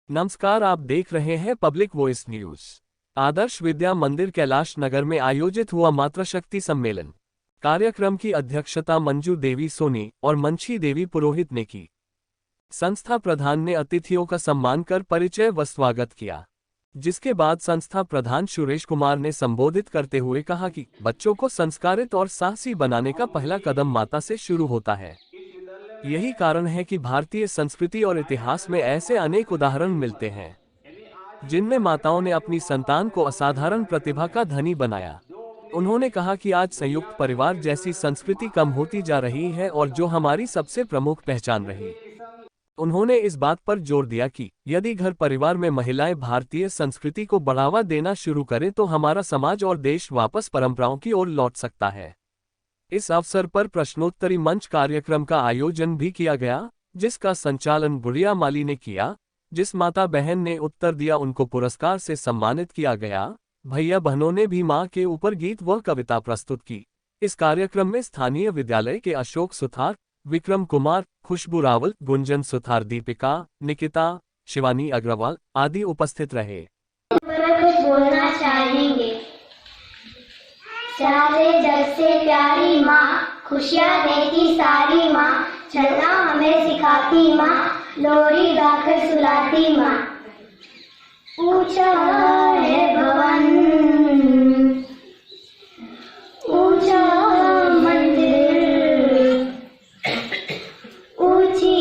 नमस्कार, आप देख रहे हैं public voice news. Adarsh Vidya मंदिर कैलाश नगर में आयोजित हुआ मातृशक्ति सम्मेलन। कार्यक्रम की अध्यक्षता मंजू देवी सोनी और मंशी देवी पुरोहित ने की। संस्था प्रधान ने अतिथियों का सम्मान कर परिचय व स्वागत किया, जिसके बाद संस्था प्रधान सुरेश कुमार ने संबोधित करते हुए कहा कि बच्चों को संस्कारित और साहसी बनाने का पहला कदम माता से शुरू होता है। यही कारण है कि भारतीय संस्कृति और इतिहास में ऐसे अनेक उदाहरण मिलते हैं जिनमें माताओं ने अपनी संतान को असाधारण प्रतिभा का धनी बनाया। उन्होंने कहा कि आज संयुक्त परिवार जैसी संस्कृति कम होती जा रही है और जो हमारी सबसे प्रमुख पहचान रही। उन्होंने इस बात पर जोर दिया कि यदि घर परिवार में महिलाएं भारतीय संस्कृति को बढ़ावा देना शुरू करें तो हमारा समाज और देश वापस परंपराओं की ओर लौट सकता है। इस अवसर पर प्रश्नोत्तरी मंच कार्यक्रम का आयोजन भी किया गया, जिसका संचालन गुड़िया माली ने किया। जिस माता बहन ने उत्तर दिया उनको पुरस्कार से सम्मानित किया गया। भैया बहनों ने भी मां के ऊपर गीत व कविता प्रस्तुत की। इस कार्यक्रम में स्थानीय विद्यालय के अशोक सुथार, विक्रम कुमार, खुशबू रावल, गुंजन सुथार, दीपिका, निकिता, शिवानी अग्रवाल आदि उपस्थित रहे। कुछ बोलना चाहेंगे। सारे जग से प्यारी माँ, खुशियाँ देती सारी माँ, चलना हमें सिखाती माँ, लोरी गाकर सुलाती माँ। ऊंचा है भवन, ऊंचा मंदिर, ऊंची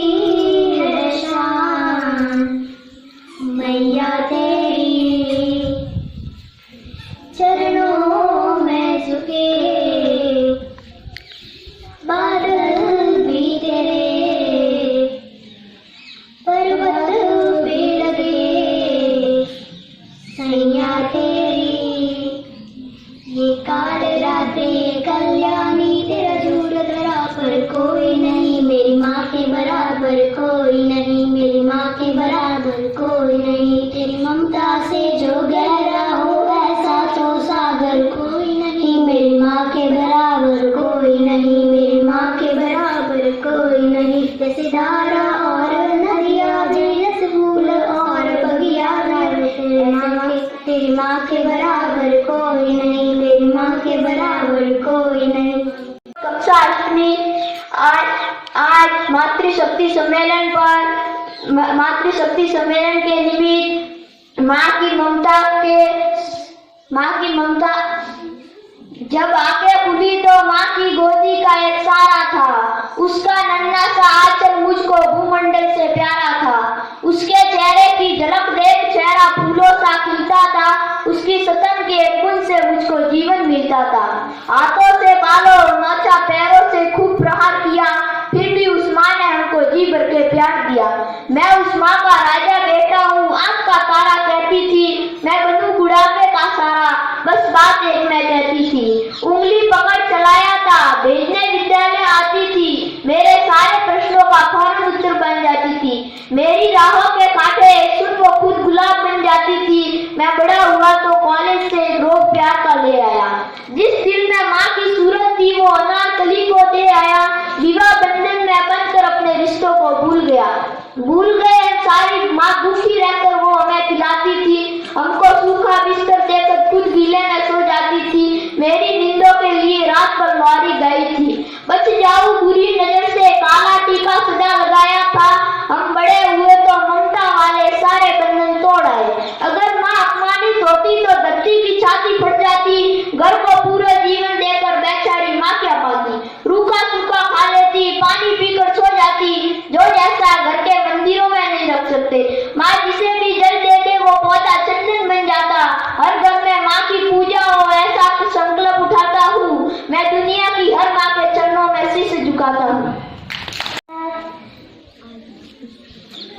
है शान, मैया तेरी चरणों में झुके, बादल भी तेरे पर्वत पे लगे, सैया तेरी ये काल रातें कल्याणी, तेरा झूठ धरा पर कोई नहीं, मेरी माँ के बराबर कोई नहीं, मेरी माँ के बराबर कोई नहीं। तेरी ममता से जो गहरा हो ऐसा तो सागर कोई नहीं, मेरी माँ के बराबर कोई नहीं, मेरी माँ के बराबर कोई नहीं। जैसे धारा और नदिया, जैसे फूल और बगिया, तेरी माँ के बराबर कोई नहीं, मेरी माँ के बराबर कोई नहीं। कक्षा 8वीं आज मातृशक्ति सम्मेलन पर, मातृशक्ति सम्मेलन के निमित्त माँ की ममता जब आंखें खुली तो माँ की गोदी का एक सारा था, उसका नन्हा सा आंचल मुझको भूमंडल से प्यारा था, उसके चेहरे की झलक देख चेहरा फूलों सा खिलता था, उसकी स्तन के एक बूंद से मुझको जीवन मिलता था। हाथों से बालों नोचा, पैरों से खूब प्रहार किया, फिर भी उस माँ ने हमको जी भर के प्यार दिया। मैं उस माँ का राजा बेटा हूँ, आँख का तारा कहती थी, मैं बनूं बुढ़ापे का सारा, बस बात एक मैं कहती थी। उंगली पकड़ चलाया था, भेजने विद्यालय आती थी, मेरे सारे प्रश्नों का फौरन उत्तर बन जाती थी। मेरी राहों के कांटे सुन वो खुद गुलाब बन जाती थी। मैं बड़ा हुआ तो कॉलेज से रोग प्यार का ले आया, जिस दिल में माँ की सूरत थी वो अनारकली को दे आया। विवाह बंधन में बनकर अपने रिश्तों को भूल गए सारी माँ, भूखी रहकर वो हमें खिलाती थी, हमको सूखा बिस्तर देकर खुद गीले में सो जाती थी। मेरी नींदों के लिए रात पर लौरी गई थी, बच जाऊं बुरी नजर से, काला टीका सदा लगाया था। हम बड़े हुए तो ममता वाले सारे बंधन तोड़ आए। अगर माँ अपमानित होती तो धरती की छाती फट जाती, घर को पूरा जीवन देकर बेचारी माँ क्या पाती। रूखा सूखा खा लेती, पानी पीकर सो जाती, जो जैसा घर के मंदिरों में नहीं रख सकते। माँ जिसे भी जल देते वो पौधा चंदन बन जाता। हर घर में माँ की पूजा हो ऐसा संकल्प उठाता हूँ, मैं दुनिया की हर माँ के चरणों में शीश झुकाता हूँ।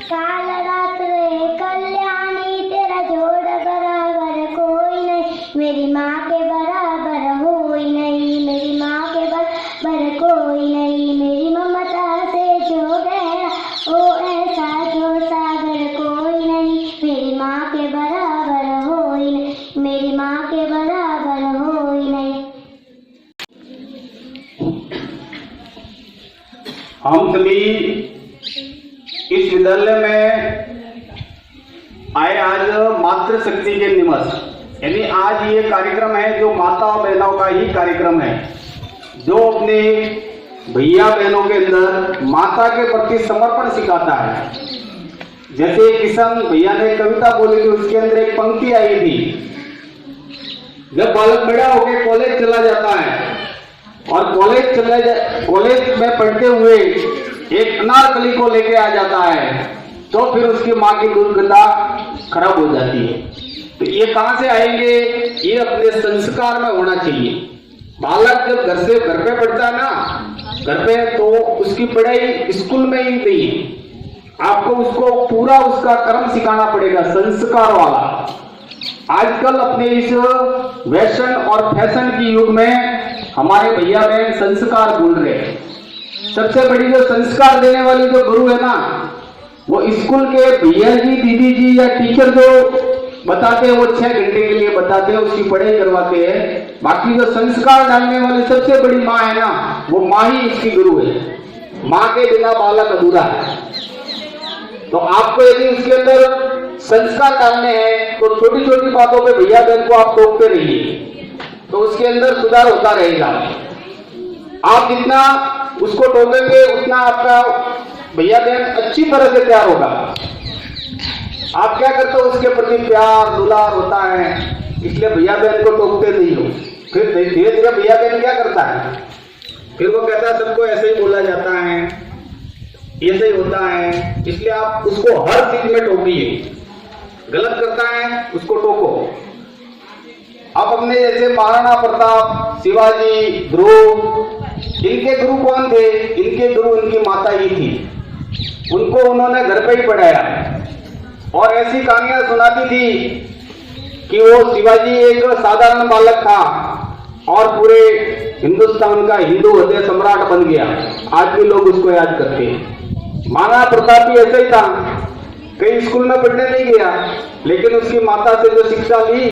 काल रात रे कल्याणी, तेरा जोड़ बराबर कोई नहीं, मेरी माँ के बराबर कोई नहीं, मेरी माँ के बराबर कोई नहीं। मेरी ममता से जो गहरा वो ऐसा जो सागर कोई नहीं, मेरी माँ के बराबर कोई नहीं, मेरी माँ के बराबर कोई नहीं। हम सभी इस विद्यालय में आए आज मातृशक्ति के निमस, यानी आज ये कार्यक्रम है जो माता बहनों का ही कार्यक्रम है, जो अपने भैया बहनों के अंदर माता के प्रति समर्पण सिखाता है। जैसे किशन भैया ने कविता बोली थी, उसके अंदर एक पंक्ति आई थी, जब बालक बड़ा होकर कॉलेज चला जाता है और कॉलेज में पढ़ते हुए एक अनारकली को लेके आ जाता है, तो फिर उसकी माँ की दुर्गंधा खराब हो जाती है। तो ये कहां से आएंगे? ये अपने संस्कार में होना चाहिए। बालक जब घर पे पढ़ता है ना, घर पे, तो उसकी पढ़ाई स्कूल में ही नहीं है, आपको उसको पूरा उसका कर्म सिखाना पड़ेगा, संस्कार वाला। आजकल अपने इस फैशन और फैशन की युग में हमारे भैया बहन संस्कार भूल रहे हैं। सबसे बड़ी जो संस्कार देने वाली जो गुरु है ना, वो स्कूल के भैया जी, दीदी जी या टीचर जो बताते हैं, वो 6 घंटे के लिए बताते हैं, उसकी पढ़ाई करवाते हैं। बाकी जो संस्कार डालने वाली सबसे बड़ी माँ है ना, वो माँ ही इसकी गुरु है। माँ के बिना बालक अधूरा है। तो आपको यदि उसके अंदर संस्कार डालने हैं, तो छोटी छोटी बातों पे भैया बहन को आप टोकते रहिए, तो उसके अंदर सुधार होता रहेगा। आप जितना उसको टोकेंगे, उतना आपका भैया बहन अच्छी तरह से तैयार होगा। आप क्या करते हो? उसके प्रति प्यार दुलार होता है, इसलिए भैया बहन को टोकते नहीं हो। फिर धीरे धीरे भैया बहन क्या करता है? फिर वो कहता है सबको ऐसे ही बोला जाता है, ऐसे ही होता है, इसलिए आप उसको हर चीज में टोकिए। गलत करता है उसको टोको। आप अपने जैसे महाराणा प्रताप, शिवाजी, ध्रुव, इनके गुरु कौन थे? इनके गुरु इनकी माता ही थी। उनको उन्होंने घर पे ही पढ़ाया और ऐसी कहानियां सुनाती थी कि वो शिवाजी एक साधारण बालक था और पूरे हिंदुस्तान का हिंदू हृदय सम्राट बन गया। आज भी लोग उसको याद करते हैं। महाराणा प्रताप भी ऐसा ही था, कहीं स्कूल में पढ़ने नहीं गया, लेकिन उसकी माता से जो शिक्षा ली